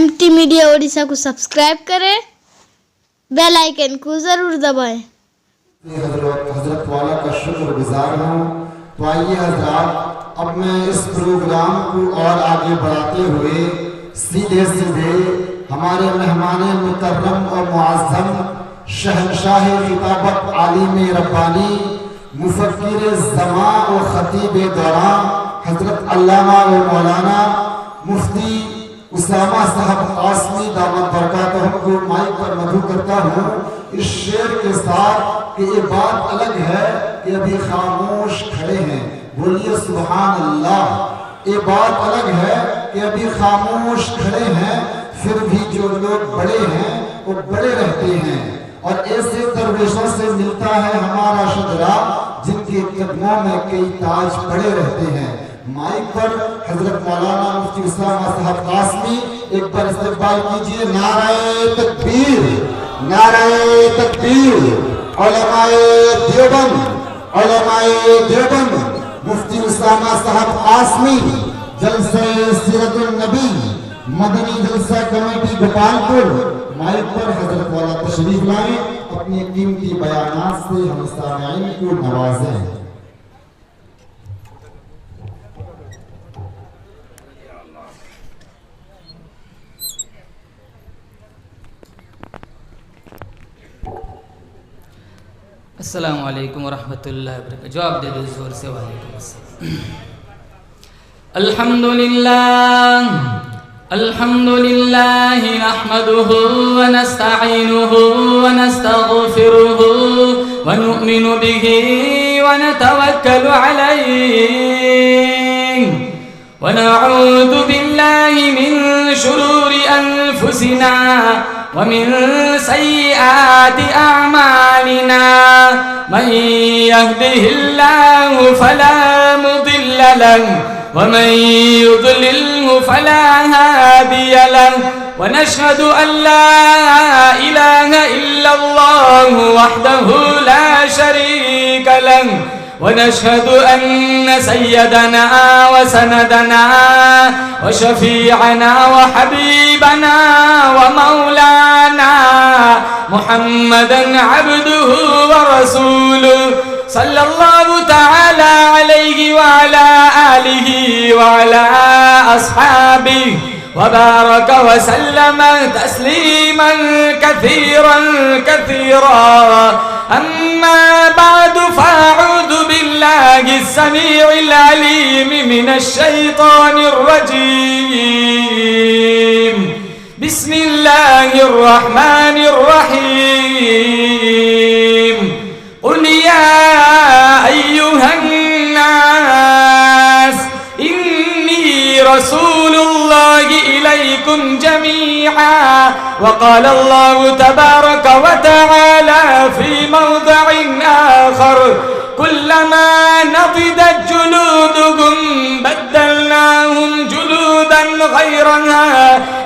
MT media Odisha को subscribe करें, bell icon को ज़रूर दबाएं। हज़रत वाला का शुक्रगुजार हूँ। तो आइए हज़रात, अब मैं इस प्रोग्राम को और आगे बढ़ाते हुए सीधे सीधे हमारे मेहमान मुकर्रम और मुअज़्ज़म शहंशाह खिताबत आलिम रब्बानी मुफक्किर ज़मा और खतीब दौरां हज़रत अल्लामा व मौलाना मुफ्ती उसामा साहब कासमी दामत बरकातहू को माइक पर मधु करता हूँ इस शेर के साथ कि ये बात अलग है कि अभी खामोश खड़े हैं, बोलिए सुभान अल्लाह। ये बात अलग है कि अभी खामोश खड़े हैं, फिर भी जो लोग बड़े हैं वो बड़े रहते हैं। और ऐसे दरवेशों से मिलता है हमारा शजरा जिनके कदमों में कई ताज पड़े रहते हैं। माइक पर हजरत मौलाना मुफ्ती उसामा साहब कासमी, एक बार इस्तकबाल कीजिए। नाराए तकबीर, नाराए तकबीर। उलमाए देवबंद, उलमाए देवबंद मुफ्ती उसामा साहब कासमी, जलसे सीरतुन नबी मदनी जलसा कमेटी गोपालपुर। माइक पर हजरत वाला तशरीफ लाएं, अपनी कीमती बयानात से हम सामईन को नवाजें। अस्सलामु अलैकुम वरहमतुल्लाहि वबरकातुहू। जवाब दे दो जोर से, वालेकुम अस्सलाम। अल्हम्दुलिल्लाह अल्हम्दुलिल्लाहि नहमदुहु व नस्तईनुहु व नस्तगफिरुहु व नु'मिनु बिही व नतवक्कलु अलैहि व नऊज़ु बिल्लाहि मिन शुरूरि अनफुसिना ومن سيئات أعمالنا من يهده الله فلا مضل له ومن يضلله فلا هادي له ونشهد أن لا إله إلا الله وحده لا شريك له ونشهد أن سيدنا وسندنا وشفيعنا وحبيبنا ومولانا محمدا عبده ورسوله صلى الله تعالى عليه وعلى آله وعلى أصحابه وبارك وسلم تسليما كثيرا كثيرا. أما بعد فأعوذ بالله السميع العليم من الشيطان الرجيم. بسم الله الرحمن الرحيم. قل يا أيها الناس إني رسول الله إليكم جميعا. وقال الله تبارك وتعالى في موضع آخر كلما نضجت جلودهم بدلناهم جلودا غيرها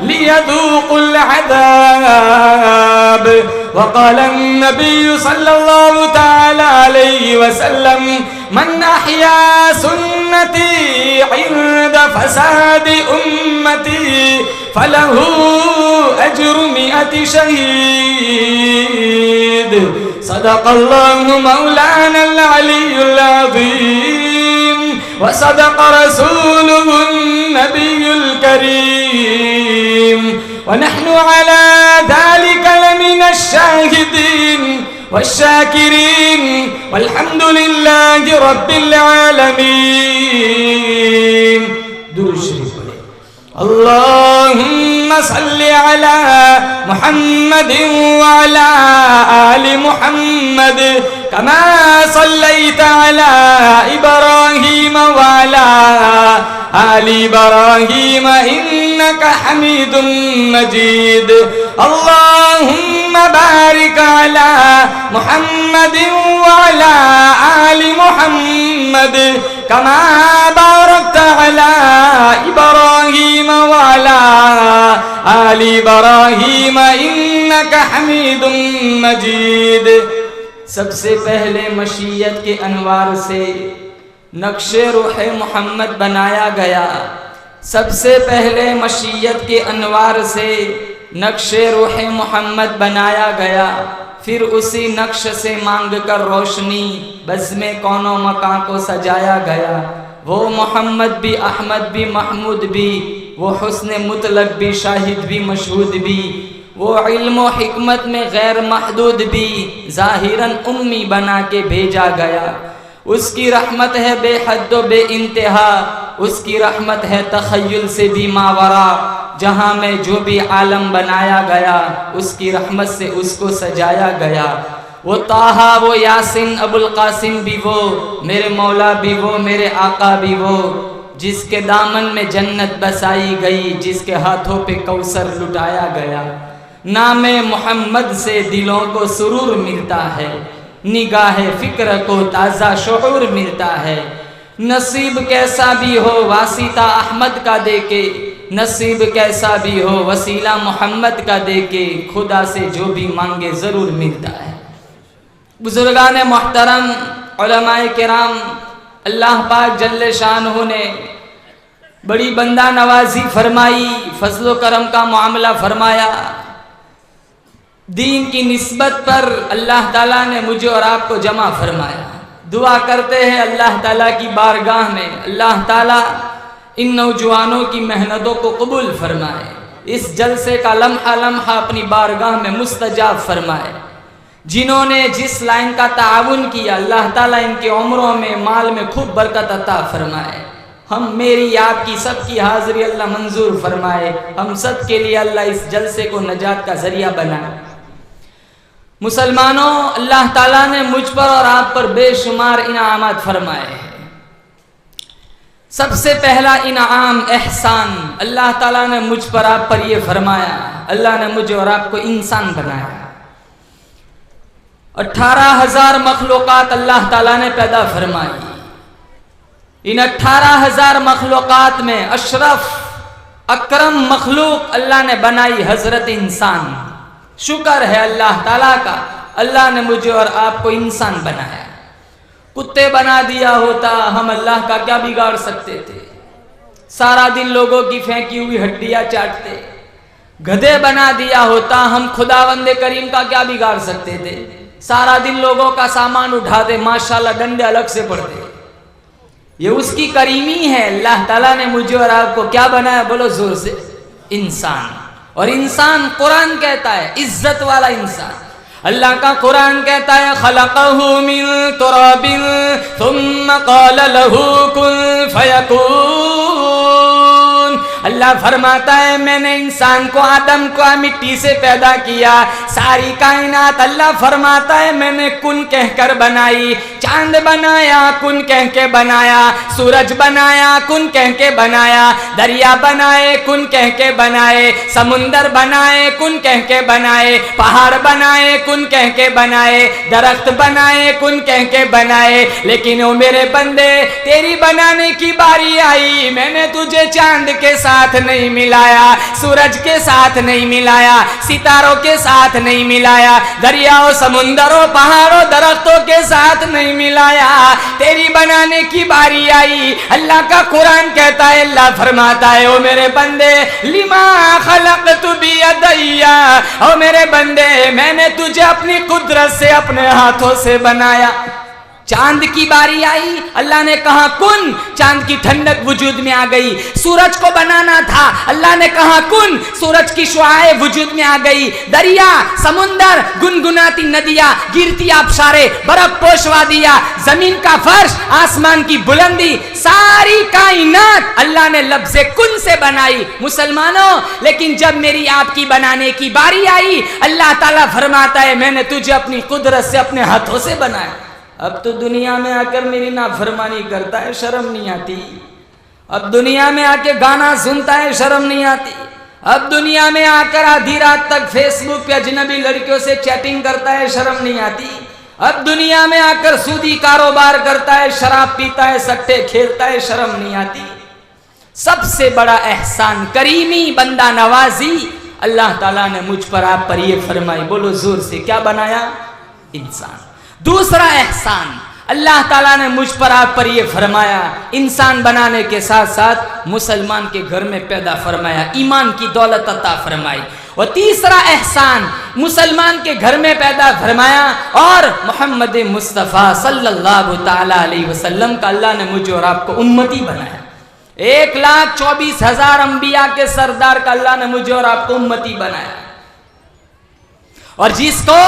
ليذوقوا العذاب. وقال النبي صلى الله تعالى عليه وسلم من أحيا سنتي عند فساد أمتي فله أجر 100 شهيد. صدق الله مولانا العلي العظيم وصدق رسوله النبي الكريم ونحن على ذلك لمن الشاهدين والشاكرين والحمد لله رب العالمين. درود شریف پڑھیں. اللهم صل على محمد وعلى آل محمد كما صليت على إبراهيم وعلى آل إبراهيم إنك حميد مجيد. اللهم بارك على محمد وعلى آل محمد كما باركت على إبراهيم وعلى آل إبراهيم إنك حميد مجيد. سب سے پہلے مشیت کے انوار سے نقش روح محمد بنایا گیا. سب سے پہلے مشیت کے انوار سے نقش روح محمد بنایا گیا، پھر اسی نقش سے مانگ کر روشنی بزم کون و مکان کو سجایا گیا۔ وہ محمد بھی، احمد بھی، محمود بھی، وہ حسن مطلق بھی، شاہد بھی، مشہود بھی، وہ علم و حکمت میں غیر محدود بھی، ظاہراً امی بنا کے بھیجا گیا۔ اس کی رحمت ہے بے حد و بے انتہا، اس کی رحمت ہے تخیل سے بھی ماورا، جہاں میں جو بھی عالم بنایا گیا اس کی رحمت سے اس کو سجایا گیا۔ وہ طٰہٰ، وہ یاسین، ابو القاسم بھی وہ، میرے مولا بھی وہ، میرے آقا بھی وہ، جس کے دامن میں جنت بسائی گئی، جس کے ہاتھوں پہ کوثر لٹایا گیا۔ نام محمد سے دلوں کو سرور ملتا ہے، نگاہ فکر کو تازہ شعور ملتا ہے۔ نصیب کیسا بھی ہو واسطہ احمد کا دے کے، نصیب کیسا بھی ہو وسیلہ محمد کا دے کے، خدا سے جو بھی مانگے ضرور ملتا ہے۔ بزرگان محترم، علماء کرام، اللہ پاک جل شانہ نے بڑی بندہ نوازی فرمائی، فضل و کرم کا معاملہ فرمایا۔ دین کی نسبت پر اللہ تعالیٰ نے مجھے اور آپ کو جمع فرمایا۔ دعا کرتے ہیں اللہ تعالیٰ کی بارگاہ میں، اللہ تعالیٰ ان نوجوانوں کی محنتوں کو قبول فرمائے، اس جلسے کا لمحہ لمحہ اپنی بارگاہ میں مستجاب فرمائے۔ جنہوں نے جس لائن کا تعاون کیا، اللہ تعالیٰ ان کے عمروں میں، مال میں خوب برکت عطا فرمائے۔ ہم، میری، آپ کی، سب کی حاضری اللہ منظور فرمائے۔ ہم سب کے لیے اللہ اس جلسے کو نجات کا ذریعہ بنائے۔ مسلمانوں، اللہ تعالیٰ نے مجھ پر اور آپ پر بے شمار انعامات فرمائے ہیں۔ سب سے پہلا انعام احسان، اللہ تعالیٰ نے مجھ پر آپ پر یہ فرمایا، اللہ نے مجھے اور آپ کو انسان بنایا۔ 18,000 مخلوقات اللہ تعالیٰ نے پیدا فرمائی۔ ان 18,000 مخلوقات میں اشرف اکرم مخلوق اللہ نے بنائی حضرت انسان۔ شکر ہے اللہ تعالیٰ کا، اللہ نے مجھے اور آپ کو انسان بنایا۔ کتے بنا دیا ہوتا، ہم اللہ کا کیا بگاڑ سکتے تھے؟ سارا دن لوگوں کی پھینکی ہوئی ہڈیاں چاٹتے۔ گدھے بنا دیا ہوتا، ہم خداوند کریم کا کیا بگاڑ سکتے تھے؟ سارا دن لوگوں کا سامان اٹھاتے، ماشاءاللہ ڈنڈے الگ سے پڑتے۔ یہ اس کی کریمی ہے، اللہ تعالیٰ نے مجھے اور آپ کو کیا بنایا؟ بولو زور سے، انسان۔ اور انسان قرآن کہتا ہے عزت والا انسان۔ اللہ کا قرآن کہتا ہے خلقہ من تراب ثم قال له کن فیکون۔ اللہ فرماتا ہے میں نے انسان کو، آدم کو مٹی سے پیدا کیا۔ ساری کائنات اللہ فرماتا ہے میں نے کن کہہ کر بنائی۔ چاند بنایا، کن کہہ کے بنایا۔ سورج بنایا، کن کہہ کے بنایا۔ دریا بنائے، کن کہہ کے بنائے۔ سمندر بنائے، کن کہہ کے بنائے۔ پہاڑ بنائے، کن کہہ کے بنائے۔ درخت بنائے، کن کہہ کے بنائے۔ لیکن او میرے بندے، تیری بنانے کی باری آئی، میں نے تجھے چاند کے ساتھ نہیں ملایا، سورج کے ساتھ نہیں ملایا، ستاروں کے ساتھ نہیں ملایا، دریاؤں، سمندروں، پہاڑوں، درختوں کے ساتھ نہیں ملایا۔ تیری بنانے کی باری آئی، اللہ کا قرآن کہتا ہے، اللہ فرماتا ہے او میرے بندے لما خلقت بیدی، او میرے بندے میں نے تجھے اپنی قدرت سے، اپنے ہاتھوں سے بنایا۔ چاند کی باری آئی، اللہ نے کہا کن، چاند کی ٹھنڈک وجود میں آ گئی۔ سورج کو بنانا تھا، اللہ نے کہا کن، سورج کی شعاعیں وجود میں آ گئی۔ دریا، سمندر، گنگناتی ندیاں، گرتی آبشاریں، برف پوشوا دیا، زمین کا فرش، آسمان کی بلندی، ساری کائنات اللہ نے لفظ کن سے بنائی۔ مسلمانوں، لیکن جب میری آپ کی بنانے کی باری آئی، اللہ تعالیٰ فرماتا ہے میں نے تجھے اپنی قدرت سے، اپنے ہاتھوں سے بنایا۔ اب تو دنیا میں آ کر میری نافرمانی کرتا ہے، شرم نہیں آتی۔ اب دنیا میں آ کے گانا سنتا ہے، شرم نہیں آتی۔ اب دنیا میں آ کر آدھی رات تک فیس بک پہ اجنبی لڑکیوں سے چیٹنگ کرتا ہے، شرم نہیں آتی۔ اب دنیا میں آ کر سودی کاروبار کرتا ہے، شراب پیتا ہے، سٹے کھیلتا ہے، شرم نہیں آتی۔ سب سے بڑا احسان، کریمی، بندہ نوازی اللہ تعالیٰ نے مجھ پر، آپ پر یہ فرمائی، بولو زور سے، کیا بنایا؟ انسان۔ دوسرا احسان، اللہ تعالیٰ نے مجھ پر آپ پر یہ فرمایا، انسان بنانے کے ساتھ ساتھ مسلمان کے گھر میں پیدا فرمایا، ایمان کی دولت عطا فرمائی، اور تیسرا احسان مسلمان کے گھر میں پیدا فرمایا، اور محمد مصطفیٰ صلی اللہ تعالیٰ علیہ وسلم کا اللہ نے مجھے اور آپ کو امتی بنایا۔ 1,24,000 انبیاء کے سردار کا اللہ نے مجھے اور آپ کو امتی بنایا، اور جس کو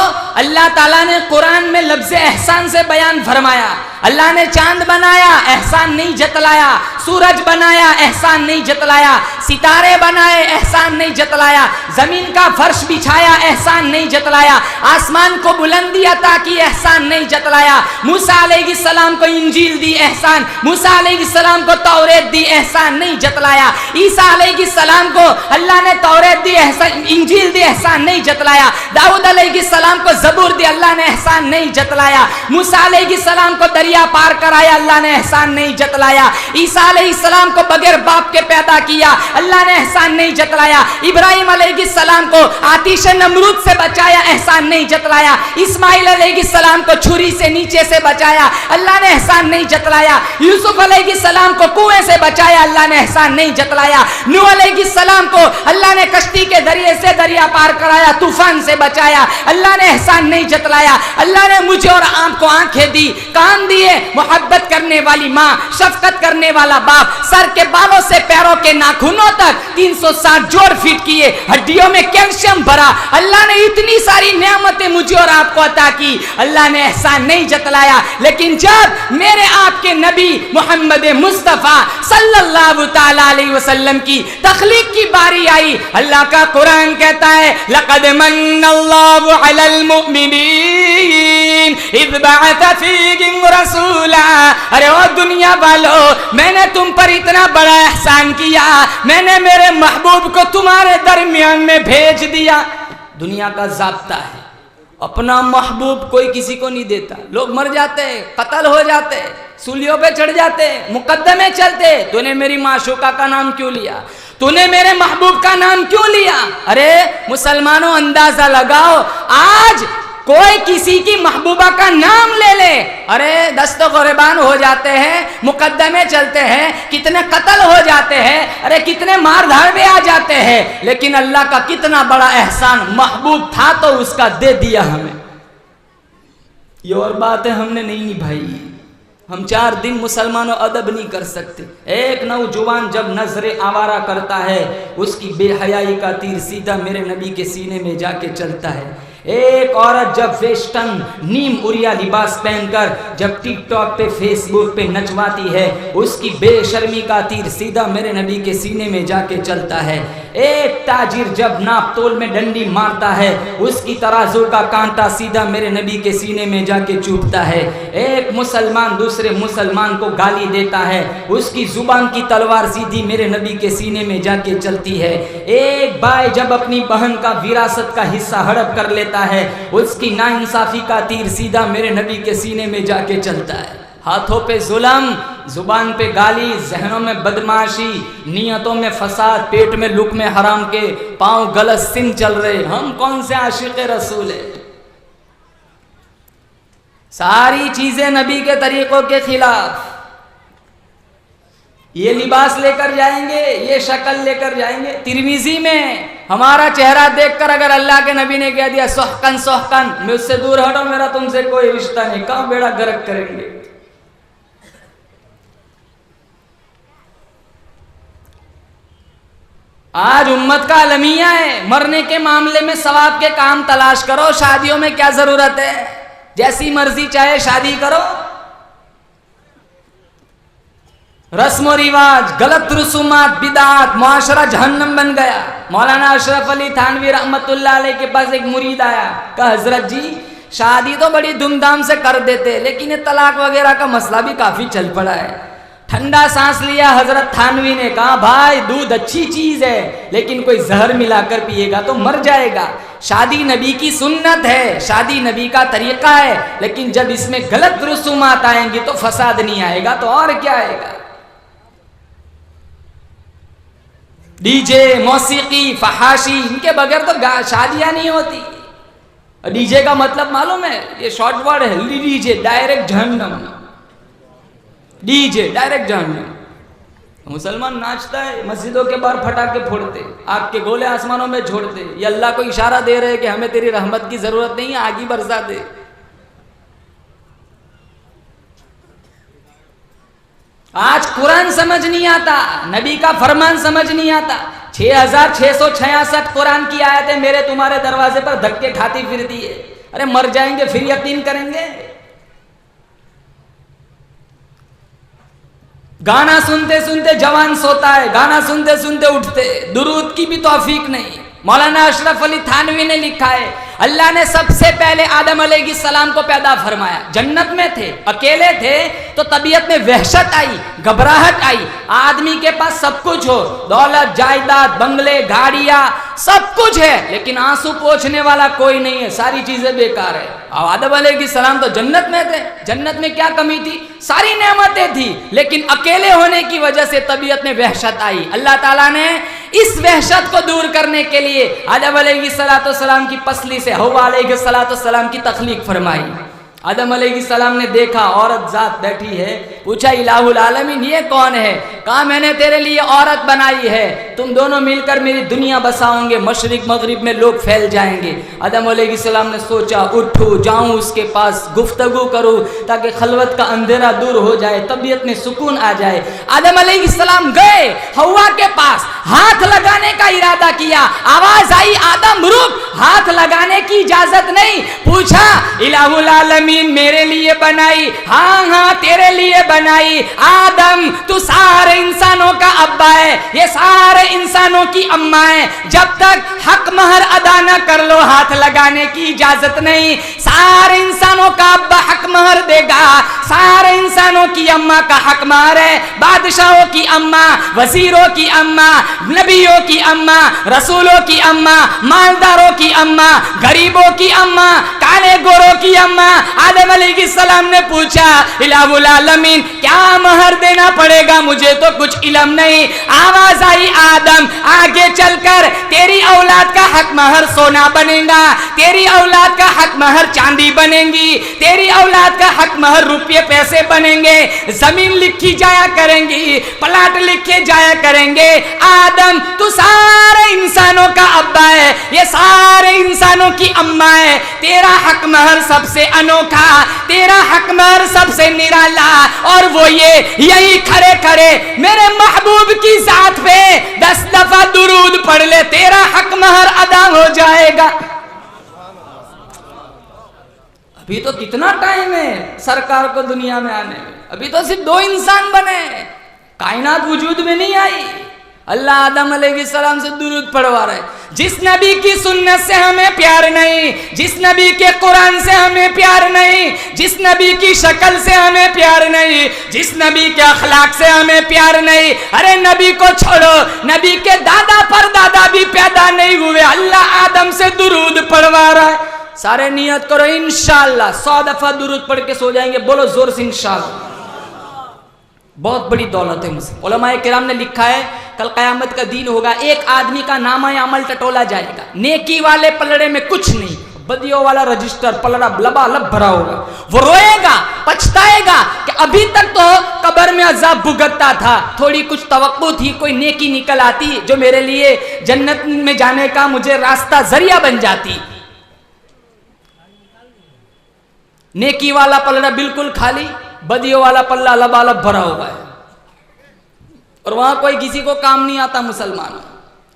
اللہ تعالیٰ نے قرآن میں لفظ احسان سے بیان فرمایا، اللہ نے چاند بنایا، احسان نہیں جتلایا، سورج بنایا، احسان نہیں جتلایا، ستارے بنائے، احسان نہیں جتلایا، زمین کا فرش بچھایا، احسان نہیں جتلایا، آسمان کو بلندی عطا کی، احسان نہیں جتلایا، موسیٰ علیہ السلام کو انجیل دی، احسان، موسیٰ علیہ السلام کو توریت دی، احسان نہیں جتلایا، عیسیٰ علیہ السلام کو اللہ نے توریت دی، انجیل دی، احسان نہیں جتلایا، داؤد علیہ السلام کو زبور دی، اللہ نے احسان نہیں جتلایا، موسیٰ علیہ السلام کو دریا پار کرایا، اللہ نے احسان نہیں جتلایا، عیسیٰ علیہ السلام کو بغیر باپ کے پیدا کیا، اللہ نے احسان نہیں جتلایا، ابراہیم علیہ السلام کو آتش نمرود سے بچایا، احسان نہیں جتلایا، اسماعیل علیہ السلام کو چھری سے نیچے سے بچایا، اللہ نے احسان نہیں جتلایا، یوسف علیہ السلام کو کنویں سے بچایا، اللہ نے احسان نہیں جتلایا، نوح علیہ السلام کو اللہ نے کشتی کے ذریعے سے دریا پار کرایا، طوفان سے بچایا، اللہ نے احسان نہیں جتلایا، اللہ نے مجھے اور آپ کو آنکھیں دی، کان دیے، محبت کرنے والی ماں، شفقت کرنے والا باپ، سر کے بالوں سے پیروں کے ناخنوں تک 360 جوڑ فٹ کیے، ہڈیوں میں کیلشیم بھرا، اللہ نے اتنی ساری نعمتیں مجھے اور آپ کو عطا کی، اللہ نے احسان نہیں جتلایا، لیکن جب میرے آپ کے نبی محمد مصطفیٰ صلی اللہ تعالی علیہ وسلم کی تخلیق کی باری آئی، اللہ کا قرآن کہتا ہے لَقَدْ مَنَّ اللَّهُ عَلَى الْمُؤْمِنِينَ اِذْ بَعَثَ فِيهِمْ رَسُولًا، ارے او دنیا والو، میں نے تم پر اتنا بڑا احسان کیا، میں نے میرے محبوب کو تمہارے درمیان میں بھیج دیا۔ دنیا کا ضابطہ ہے، اپنا محبوب کوئی کسی کو نہیں دیتا، لوگ مر جاتے، قتل ہو جاتے، سولیوں پہ چڑھ جاتے، مقدمے چلتے، تو نے میری معشوقہ کا نام کیوں لیا، تو نے میرے محبوب کا نام کیوں لیا؟ ارے مسلمانوں اندازہ لگاؤ، آج کوئی کسی کی محبوبہ کا نام لے لے، ارے دست و قربان ہو جاتے ہیں، مقدمے چلتے ہیں، کتنے قتل ہو جاتے ہیں، ارے کتنے مار دھاڑ میں آ جاتے ہیں، لیکن اللہ کا کتنا بڑا احسان، محبوب تھا تو اس کا دے دیا ہمیں۔ یہ اور باتیں ہم نے نہیں نبھائی، ہم 4 دن مسلمانوں ادب نہیں کر سکتے۔ ایک نوجوان جب نظر آوارہ کرتا ہے، اس کی بے حیائی کا تیر سیدھا میرے نبی کے سینے میں جا کے چلتا ہے۔ ایک عورت جب ویسٹرن نیم اوریا لباس پہن کر جب ٹک ٹاک پہ فیس بک پہ نچواتی ہے، اس کی بے شرمی کا تیر سیدھا میرے نبی کے سینے میں جا کے چلتا ہے۔ ایک تاجر جب ناپ تول میں ڈنڈی مارتا ہے، اس کی ترازو کا کانٹا سیدھا میرے نبی کے سینے میں جا کے چوبتا ہے۔ ایک مسلمان دوسرے مسلمان کو گالی دیتا ہے، اس کی زبان کی تلوار سیدھی میرے نبی کے سینے میں جا کے چلتی ہے۔ ایک بھائی جب اپنی بہن کا وراثت کا حصہ ہڑپ کر لیتا ہے، اس کی ناانصافی کا تیر سیدھا میرے نبی کے سینے میں جا کے چلتا ہے۔ ہاتھوں پہ ظلم، زبان پہ گالی، ذہنوں میں بدمعاشی، نیتوں میں فساد، پیٹ میں لقمے حرام کے، پاؤں غلط سن چل رہے، ہم کون سے عاشق رسول ہیں؟ ساری چیزیں نبی کے طریقوں کے خلاف۔ یہ لباس لے کر جائیں گے، یہ شکل لے کر جائیں گے۔ ترمذی میں ہمارا چہرہ دیکھ کر اگر اللہ کے نبی نے کہہ دیا سحقن سحقن، میں اس سے دور ہٹو، میرا تم سے کوئی رشتہ نہیں، کہاں بیڑا گرک کریں گے؟ آج امت کا المیہ ہے، مرنے کے معاملے میں ثواب کے کام تلاش کرو، شادیوں میں کیا ضرورت ہے؟ جیسی مرضی چاہے شادی کرو، رسم و رواج، غلط رسومات، بدعات، معاشرہ جہنم بن گیا۔ مولانا اشرف علی تھانوی رحمت اللہ علیہ کے پاس ایک مرید آیا، کہا حضرت جی شادی تو بڑی دھوم دھام سے کر دیتے، لیکن یہ طلاق وغیرہ کا مسئلہ بھی کافی چل پڑا ہے۔ ٹھنڈا سانس لیا حضرت تھانوی نے، کہا بھائی دودھ اچھی چیز ہے، لیکن کوئی زہر ملا کر پیے گا تو مر جائے گا۔ شادی نبی کی سنت ہے، شادی نبی کا طریقہ ہے، لیکن جب اس میں غلط رسومات آئیں گی تو فساد نہیں آئے گا تو اور کیا آئے گا؟ ڈی جے، موسیقی، فحاشی، ان کے بغیر تو شادیاں نہیں ہوتی۔ डीजे का मतलब मालूम है? ये शॉर्ट वर्ड है, डीजे डायरेक्ट जहन्नम, डीजे डायरेक्ट जहन्नम। मुसलमान नाचता है, मस्जिदों के बाहर फटाके फोड़ते, आग के गोले आसमानों में छोड़ते, ये अल्लाह को इशारा दे रहे हैं कि हमें तेरी रहमत की जरूरत नहीं है, आग ही बरसा दे। आज कुरान समझ नहीं आता, नबी का फरमान समझ नहीं आता, 6666 कुरान की आयतें मेरे तुम्हारे दरवाजे पर धक्के खाती फिरती है। अरे मर जाएंगे फिर यकीन करेंगे? गाना सुनते सुनते जवान सोता है, गाना सुनते सुनते उठते, दुरूद की भी तौफीक नहीं। मौलाना अशरफ अली थानवी ने लिखा है, अल्लाह ने सबसे पहले आदम अलैहिस्सलाम को पैदा फरमाया, जन्नत में थे, अकेले थे, तो तबीयत में वहशत आई, घबराहट आई। आदमी के पास सब कुछ हो, दौलत, जायदाद, बंगले, गाड़ियां, सब कुछ है, लेकिन आंसू पोंछने वाला कोई नहीं है, सारी चीजें बेकार है। और आदम अलैहिस्सलाम तो जन्नत में थे, जन्नत में क्या कमी थी? सारी नेमतें थी, लेकिन अकेले होने की वजह से तबीयत में वहशत आई। अल्लाह ताला ने इस वहशत को दूर करने के लिए आदम अलैहिस्सलाम की पसली से हव्वा अलैहिस्सलाम की तख्लीक फरमाई। आदम अलैहिस्सलाम ने देखा औरत जात बैठी है, पूछा इलाहुल आलमीन ये कौन है? कहा मैंने तेरे लिए औरत बनाई है, तुम दोनों मिलकर मेरी दुनिया बसाओगे, मशरिक मगरिब में लोग फैल जाएंगे। आदम अलैहिस्सलाम ने सोचा उठूं जाऊं उसके पास, गुफ्तगू करूं ताकि खलवत का अंधेरा दूर हो जाए, तबीयत में सुकून आ जाए। आदम अलैहिस्सलाम गए हव्वा के पास, हाथ लगाने का इरादा किया, आवाज आई आदम रुक, हाथ लगाने की इजाजत नहीं। पूछा इलाहुल आलमीन मेरे लिए बनाई? हाँ हाँ तेरे लिए बनाई। आदम तू सारे इंसानों का अब्बा है, ये सारे इंसानों की अम्मा है, जब तक हक महर अदा न कर लो हाथ लगाने की इजाजत नहीं। सारे इंसानों का अब्बा हक महर देगा, सारे इंसानों की अम्मा का हक महर है, बादशाहों की अम्मा, वजीरों की अम्मा, नबियों की अम्मा, रसूलों की अम्मा, मालदारों की अम्मा, गरीबों की अम्मा, काले गोरों की अम्मा। आदम अलैहिस्सलाम ने पूछा इलाहुल आलमीन क्या महर देना पड़ेगा? मुझे तो कुछ इल्म नहीं। आवाज आई आदम आगे चलकर तेरी औलाद का हक महर सोना बनेगा, तेरी औलाद का हक महर चांदी बनेगी, तेरी औलाद का हक महर रुपये पैसे बनेंगे, जमीन लिखी जाया करेंगी, प्लाट लिखे जाया करेंगे। आदम तू सारे इंसानों का अब्बा है, ये सारे इंसानों की अम्मा है, तेरा हक महर सबसे अनोखा, तेरा हक महर सबसे निराला, और वो ये यही खड़े खड़े मेरे महबूब की जात पे 10 दफा दुरूद पढ़ ले, तेरा हक महर अदा हो जाएगा। अभी तो कितना टाइम है सरकार को दुनिया में आने में, अभी तो सिर्फ 2 इंसान बने, कायनात वजूद में नहीं आई। अल्लाह आदम अलैहिस्सलाम से दुरूद पढ़वा रहे। जिस नबी की सुन्नत से हमें प्यार नहीं, जिस नबी के कुरान से हमें प्यार नहीं, जिस नबी की शक्ल से हमें प्यार नहीं, जिस नबी के अखलाक से हमें प्यार नहीं, अरे नबी को छोड़ो, नबी के दादा पर दादा भी पैदा नहीं हुए, अल्लाह आदम से दुरूद पढ़वा रहा है। सारे नियत करो इंशाअल्लाह 100 दफा दुरूद पढ़ के सो जाएंगे, बोलो जोर से इंशाअल्लाह। बहुत बड़ी दौलत है मुझे। उलमाए किराम ने लिखा है कल कयामत का दिन होगा, एक आदमी का नामा अमल टटोला जाएगा, नेकी वाले पलड़े में कुछ नहीं, बदियों वाला रजिस्टर पलड़ा लबालब भरा होगा। वो रोएगा, पछताएगा कि अभी तक तो कब्र में अजाब भुगतता था, थोड़ी कुछ तवक्को थी, कोई नेकी निकल आती जो मेरे लिए जन्नत में जाने का मुझे रास्ता जरिया बन जाती। नेकी वाला पलड़ा बिल्कुल खाली, बदियों वाला पल्ला लबालब भरा हुआ है, और वहां कोई किसी को काम नहीं आता। मुसलमानों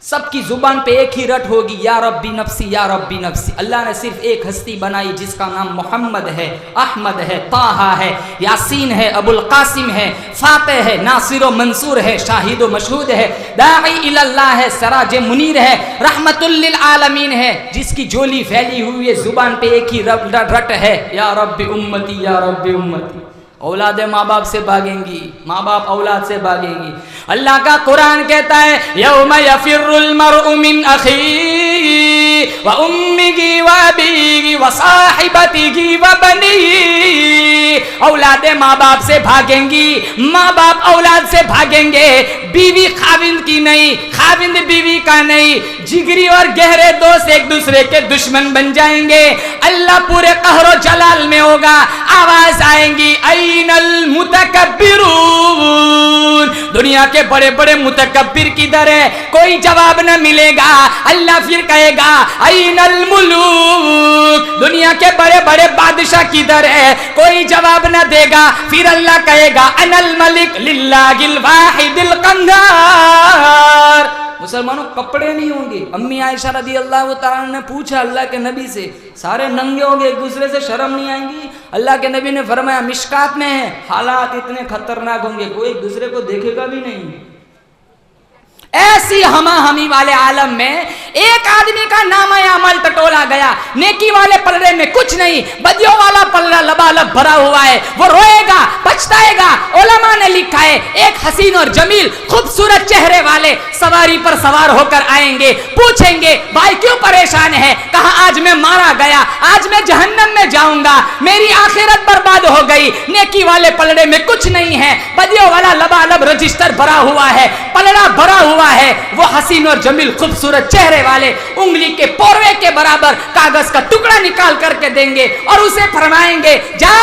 सबकी जुबान पे एक ही रट होगी, या रब्बी नफ्सी या रब्बी नफ्सी। अल्लाह ने सिर्फ एक हस्ती बनाई जिसका नाम मोहम्मद है, अहमद है, ताहा है, यासीन है, अबुल कासिम है, फातेह है, नासिर मंसूर है, शाहिद मशहूद है, दाई इल्लाह है, सराज मुनीर है, रहमतुल लिल आलमीन है, जिसकी झोली फैली हुई है, जुबान पे एक ही रट है, या रब्बी उम्मती या रब्बी उम्मती। औलादे माँ बाप से भागेंगी, माँ बाप औलाद से भागेंगी। अल्लाह का कुरान कहता है यौमा यफिरुल मरउ मिन अखीही व उम्मिही व अबीही व साहिबतिही व बनीही औलादे माँ बाप से भागेंगी, माँ बाप औलाद से भागेंगे, बीवी खाविंद की नहीं, खाविंद बीवी का नहीं, जिगरी और गहरे दोस्त एक दूसरे के दुश्मन बन जाएंगे। अल्लाह पूरे कहरो जलाल में होगा, आवाज आएंगी ऐनल मुतकब्बिरून, दुनिया के बड़े बड़े मुतकब्बिर किधर है? कोई जवाब न मिलेगा। अल्लाह फिर कहेगा ऐनल मुलूक, दुनिया के बड़े बड़े बादशाह किधर है? कोई जवाब न देगा। फिर अल्लाह कहेगा अनल मलिक लिल्लाहिल वाहिदिल कहार। मुसलमानों कपड़े नहीं होंगे। अम्मी आयशा रदी अल्लाह तआला ने पूछा अल्लाह के नबी से, सारे नंगे होंगे, एक दूसरे से शर्म नहीं आएंगी? अल्लाह के नबी ने फरमाया मिशकात में है, हालात इतने खतरनाक होंगे कोई एक दूसरे को देखेगा भी नहीं। ऐसी हमा हमी वाले आलम में एक आदमी का नामा अमल टटोला गया, नेकी वाले पलड़े में कुछ नहीं, बदियों वाला पलड़ा लबालब भरा हुआ है, वो रोएगा पछताएगा। उलमा ने लिखा है एक हसीन और जमील खूबसूरत चेहरे वाले सवारी पर सवार होकर आएंगे, पूछेंगे भाई क्यों परेशान है? कहा आज मैं मारा गया, आज मैं जहन्नम में जाऊंगा, मेरी आखिरत बर्बाद हो गई। नेकी वाले पलड़े में कुछ नहीं है, बदियों वाला लबालब रजिस्टर भरा हुआ है, पलड़ा भरा हुआ है। वो हसीन और जमील खूबसूरत चेहरे वाले उंगली के पोरवे के बराबर कागज का टुकड़ा निकाल करके देंगे और उसे फरमाएंगे जा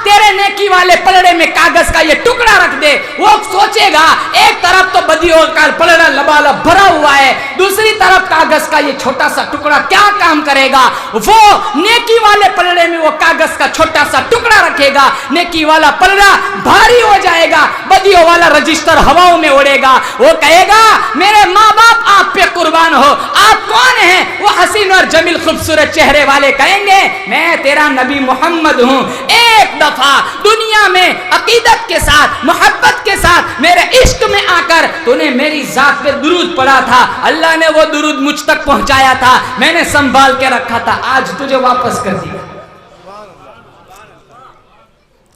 तेरे नेकी वाले पलड़े में कागज का ये टुकड़ा रख दे। वो सोचेगा एक तरफ तो बदियों का पलड़ा लबालब भरा हुआ है, दूसरी तरफ कागज का ये छोटा सा टुकड़ा क्या काम करेगा? वो नेकी वाले पलड़े में वो कागज का छोटा सा टुकड़ा रखेगा, नेकी वाला पलड़ा भारी हो जाएगा, बदियों वाला रजिस्टर हवाओं में उड़ेगा। वो कहेगा मेरे माँ बाप आप पे कुर्बान हो, आप कौन हैं? वो हसीन और जमील खूबसूरत चेहरे वाले कहेंगे मैं तेरा नबी मोहम्मद हूँ। एक दफा दुनिया में अकीदत के साथ मोहब्बत के साथ मेरे इश्क में आकर तूने मेरी जात पे दुरूद पढ़ा था, अल्लाह ने वो दुरूद मुझ तक पहुंचाया था, मैंने संभाल के रखा था, आज तुझे वापस कर दिया।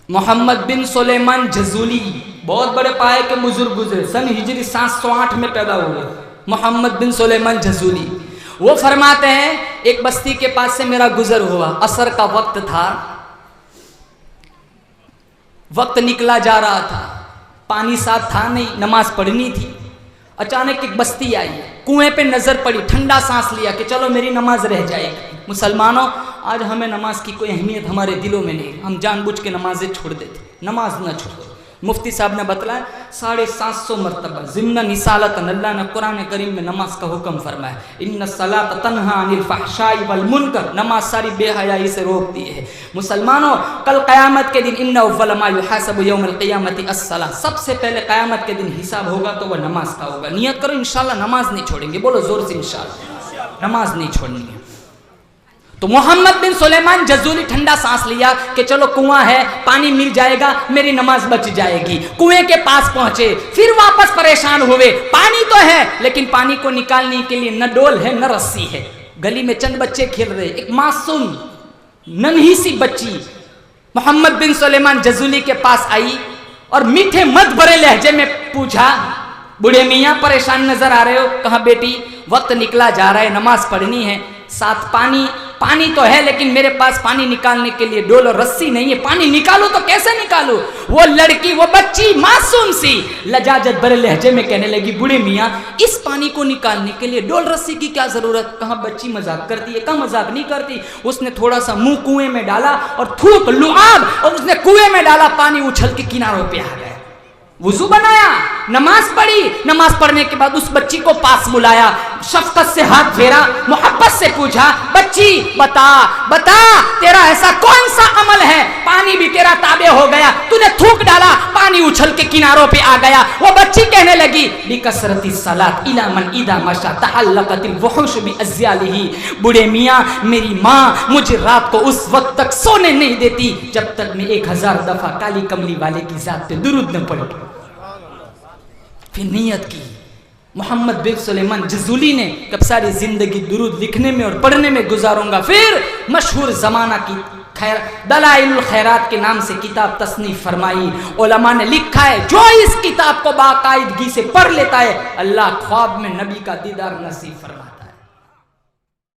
मोहम्मद बिन सुलेमान जजूली बहुत बड़े पाए के बुजुर्ग गुजरे, सन हिजरी 708 में पैदा हुए मोहम्मद बिन सुलेमान जजूली। वो फरमाते हैं एक बस्ती के पास से मेरा गुजर हुआ, असर का वक्त था, वक्त निकला जा रहा था, पानी साथ था नहीं, नमाज पढ़नी थी। अचानक एक बस्ती आई, कुएं पे नजर पड़ी, ठंडा सांस लिया कि चलो मेरी नमाज रह जाएगी। मुसलमानों आज हमें नमाज की कोई अहमियत हमारे दिलों में नहीं, हम जानबूझ के नमाजें छोड़ देते। नमाज न छोड़ो। मुफ्ती साहब ने बतलाया 750 मरतबा ज़िम्ना निसालतन अल्लाह ने कुरान करीम में नमाज का हुक्म फरमाया, इन्ना सलात तन्हा अनिल फहशाई वल मुनकर, नमाज सारी बेहयाई से रोकती है। मुसलमानों कल क़यामत के दिन इन्ना अव्वल मा युहासबु यौमल क़ियामति अस्सलाह, सबसे पहले क़यामत के दिन हिसाब होगा तो वह नमाज का होगा। नियत करो इंशाल्लाह नमाज नहीं छोड़ेंगे, बोलो जोर से इंशाल्लाह नमाज नहीं छोड़नी है। तो मोहम्मद बिन सुलेमान जजूली ठंडा सांस लिया कि चलो कुआं है, पानी मिल जाएगा, मेरी नमाज बच जाएगी। कुएं के पास पहुंचे, फिर वापस परेशान हुए, पानी तो है लेकिन पानी को निकालने के लिए न डोल है न रस्सी है। गली में चंद बच्चे खेल रहे, एक मासूम नन्ही सी बच्ची मोहम्मद बिन सुलेमान जजूली के पास आई और मीठे मत भरे लहजे में पूछा, बूढ़े मियाँ परेशान नजर आ रहे हो? कहा बेटी वक्त निकला जा रहा है, नमाज पढ़नी है, साथ पानी तो है लेकिन मेरे पास पानी निकालने के लिए डोल और रस्सी नहीं है, पानी निकालू तो कैसे निकालू? वो लड़की, वो बच्ची मासूम सी लजाजत भरे लहजे में कहने लगी, बूढ़े मियाँ इस पानी को निकालने के लिए डोल रस्सी की क्या जरूरत? कहा बच्ची मजाक करती है? कहा मजाक नहीं करती। उसने थोड़ा सा मुंह कुएं में डाला और थूक लुआब और उसने कुएं में डाला, पानी उछल के किनारों पे आ गया। वुजू बनाया, नमाज पढ़ी, नमाज पढ़ने के बाद उस बच्ची को पास बुलाया, शफकत से हाथ फेरा, मोहब्बत से पूछा, बच्ची बता तेरा ऐसा कौन सा अमल है, पानी भी तेरा ताबे हो गया, तूने थूक डाला, पानी उछल के किनारों पे आ गया। वो बच्ची कहने लगी, बिकसरती सलात इला मन इदा मशा तअल्लकतिल वहुश बि अज़यालिही, बूढ़े मियाँ मेरी माँ मुझे रात को उस वक्त तक सोने नहीं देती जब तक मैं 1000 दफा काली कमली वाले की जात पे दुरूद न पढ़ूं। फिर नियत की, मोहम्मद बिन सुलेमान जजूली ने कब सारी जिंदगी दुरूद लिखने में और पढ़ने में गुजारूंगा। फिर मशहूर जमाना की दलाइलुल खैरात के नाम से किताब तसनीफ फरमाई। उलमा ने लिखा है जो इस किताब को बाकायदगी से पढ़ लेता है अल्लाह ख्वाब में नबी का दीदार नसीब फरमाता है।